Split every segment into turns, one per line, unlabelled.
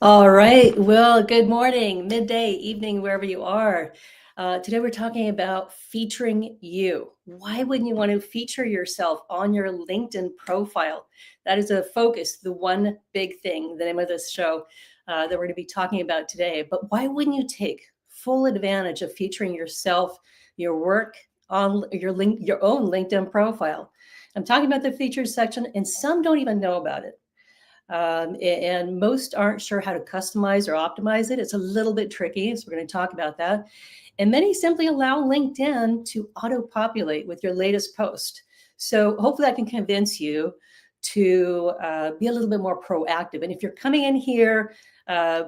All right. Well, good morning, midday, evening, wherever you are. Today we're talking about featuring you. Why wouldn't you want to feature yourself on your LinkedIn profile? That is a focus, the one big thing, the name of this show that we're going to be talking about today. But why wouldn't you take full advantage of featuring yourself, your work on your own LinkedIn profile? I'm talking about the features section, and some don't even know about it. And most aren't sure how to customize or optimize it. It's a little bit tricky, so we're going to talk about that. And many simply allow LinkedIn to auto-populate with your latest post. So hopefully I can convince you to be a little bit more proactive. And if you're coming in here,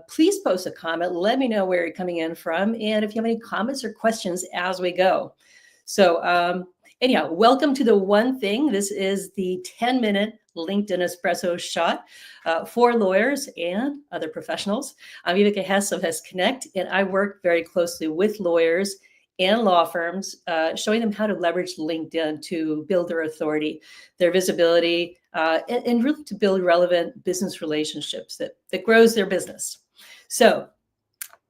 please post a comment. Let me know where you're coming in from. And if you have any comments or questions as we go. So anyhow, welcome to the one thing. This is the 10-minute LinkedIn espresso shot for lawyers and other professionals. I'm 𝙼𝙈 𝙋𝙎 of Hess Connect, and I work very closely with lawyers and law firms, showing them how to leverage LinkedIn to build their authority, their visibility, and really to build relevant business relationships that grows their business. So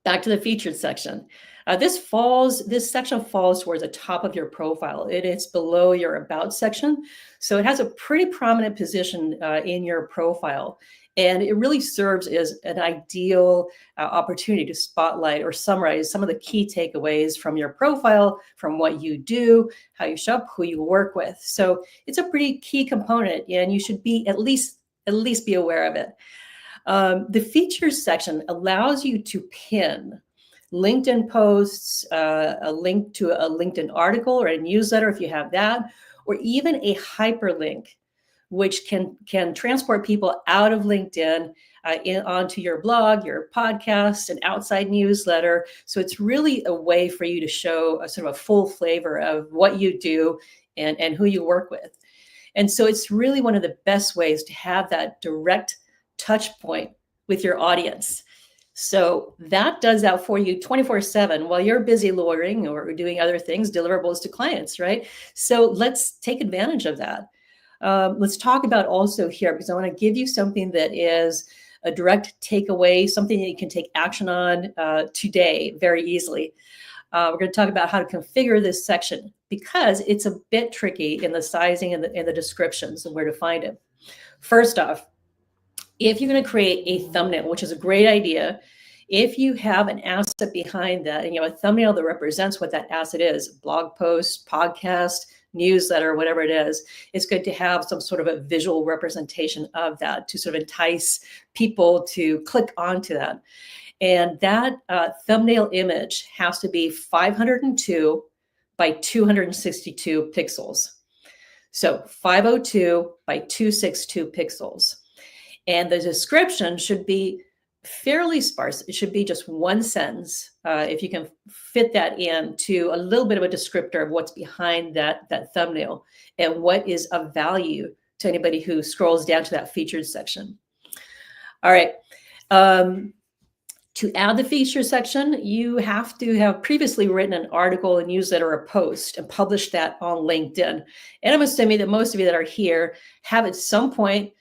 back to the featured section. This section falls towards the top of your profile. It's below your about section. So it has a pretty prominent position in your profile. And it really serves as an ideal opportunity to spotlight or summarize some of the key takeaways from your profile, from what you do, how you show up, who you work with. So it's a pretty key component, and you should be at least be aware of it. The features section allows you to pin LinkedIn posts, a link to a LinkedIn article or a newsletter if you have that, or even a hyperlink, which can transport people out of LinkedIn onto your blog, your podcast, an outside newsletter. So it's really a way for you to show a sort of a full flavor of what you do and who you work with. And so it's really one of the best ways to have that direct touch point with your audience. So that does that for you 24/7 while you're busy lawyering or doing other things, deliverables to clients, right? So let's take advantage of that. Let's talk about also here, because I want to give you something that is a direct takeaway, something that you can take action on today very easily. We're going to talk about how to configure this section because it's a bit tricky in the sizing and the descriptions and where to find it. First off, if you're going to create a thumbnail, which is a great idea, if you have an asset behind that and you have a thumbnail that represents what that asset is, blog post, podcast, newsletter, whatever it is, it's good to have some sort of a visual representation of that to sort of entice people to click onto that. And that thumbnail image has to be 502 by 262 pixels. So 502 by 262 pixels. And the description should be fairly sparse. It should be just one sentence. If you can fit that in to a little bit of a descriptor of what's behind that thumbnail and what is of value to anybody who scrolls down to that featured section. All right. To add the feature section, you have to have previously written an article, a newsletter, or a post and published that on LinkedIn. And I'm assuming that most of you that are here have at some point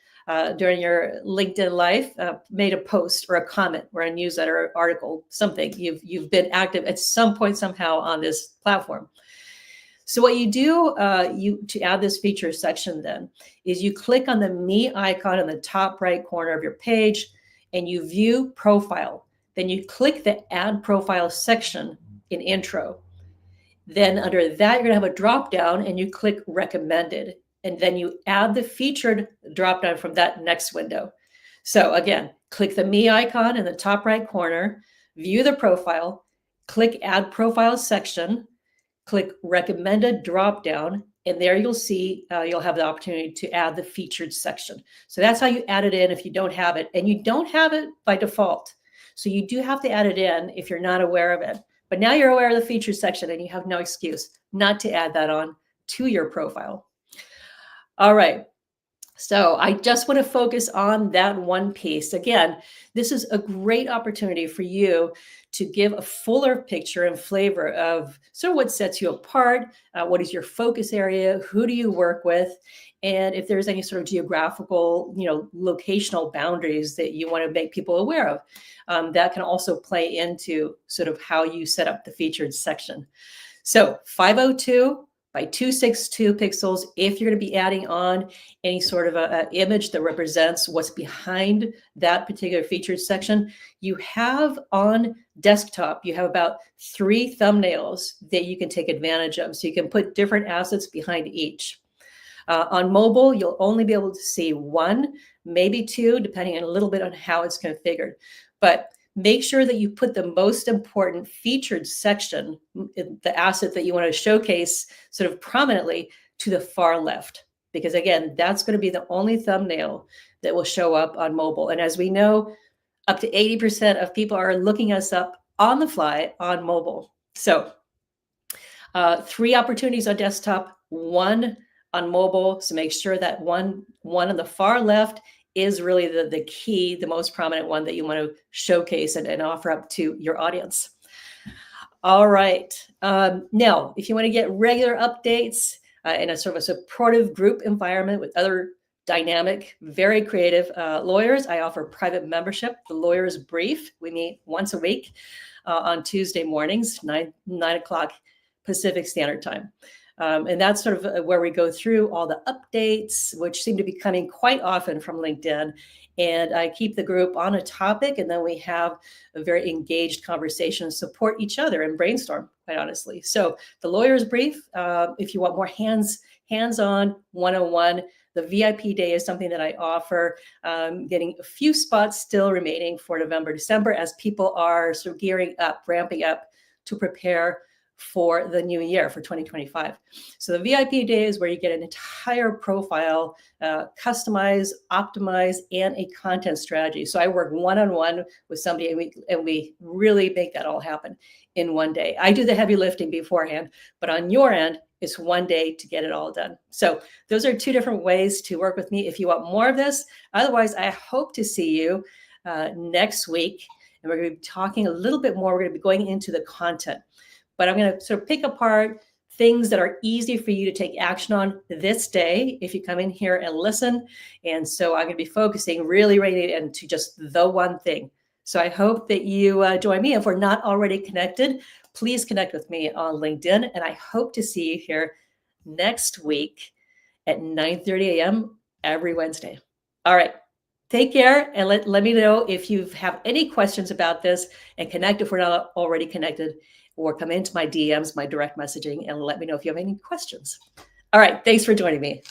during your LinkedIn life made a post or a comment or a newsletter or article, something. You've been active at some point somehow on this platform. So what you do to add this feature section then is you click on the me icon in the top right corner of your page and you view profile. Then you click the add profile section in intro. Then under that, you're going to have a drop down and you click recommended. And then you add the featured drop down from that next window. So again, click the me icon in the top right corner, view the profile, click add profile section, click recommended drop down, and there you'll see you'll have the opportunity to add the featured section. So that's how you add it in if you don't have it, and you don't have it by default. So you do have to add it in if you're not aware of it. But now you're aware of the featured section and you have no excuse not to add that on to your profile. All right. So I just want to focus on that one piece. Again, this is a great opportunity for you to give a fuller picture and flavor of sort of what sets you apart, what is your focus area, who do you work with, and if there's any sort of geographical, locational boundaries that you want to make people aware of. That can also play into sort of how you set up the featured section. So 502 by 262 pixels, if you're going to be adding on any sort of a image that represents what's behind that particular featured section, you have on desktop, you have about 3 thumbnails that you can take advantage of. So you can put different assets behind each. On mobile, you'll only be able to see 1, maybe 2, depending on a little bit on how it's configured. But make sure that you put the most important featured section, the asset that you want to showcase sort of prominently, to the far left, because again, that's going to be the only thumbnail that will show up on mobile. And as we know, up to 80% of people are looking us up on the fly on mobile. So 3 opportunities on desktop, 1 on mobile. So make sure that one on the far left is really the key, the most prominent one that you want to showcase and offer up to your audience. All right. Now, if you want to get regular updates in a sort of a supportive group environment with other dynamic, very creative lawyers, I offer private membership, the Lawyer's Brief. We meet once a week on Tuesday mornings, 9 o'clock Pacific Standard Time. And that's sort of where we go through all the updates, which seem to be coming quite often from LinkedIn. And I keep the group on a topic, and then we have a very engaged conversation, support each other and brainstorm, quite honestly. So the Lawyer's Brief, if you want more hands-on, one-on-one, the VIP day is something that I offer, getting a few spots still remaining for November, December, as people are sort of gearing up, ramping up to prepare for the new year, for 2025. So the VIP day is where you get an entire profile, customize, optimize, and a content strategy. So I work one-on-one with somebody, and we really make that all happen in one day. I do the heavy lifting beforehand, but on your end, it's one day to get it all done. So those are 2 different ways to work with me if you want more of this. Otherwise, I hope to see you next week. And we're going to be talking a little bit more. We're going to be going into the content. But I'm going to sort of pick apart things that are easy for you to take action on this day if you come in here and listen. And so I'm going to be focusing really into just the one thing. So I hope that you join me. If we're not already connected, please connect with me on LinkedIn. And I hope to see you here next week at 9:30 a.m. every Wednesday. All right. Take care, and let me know if you have any questions about this, and connect if we're not already connected, or come into my DMs, my direct messaging, and let me know if you have any questions. All right. Thanks for joining me.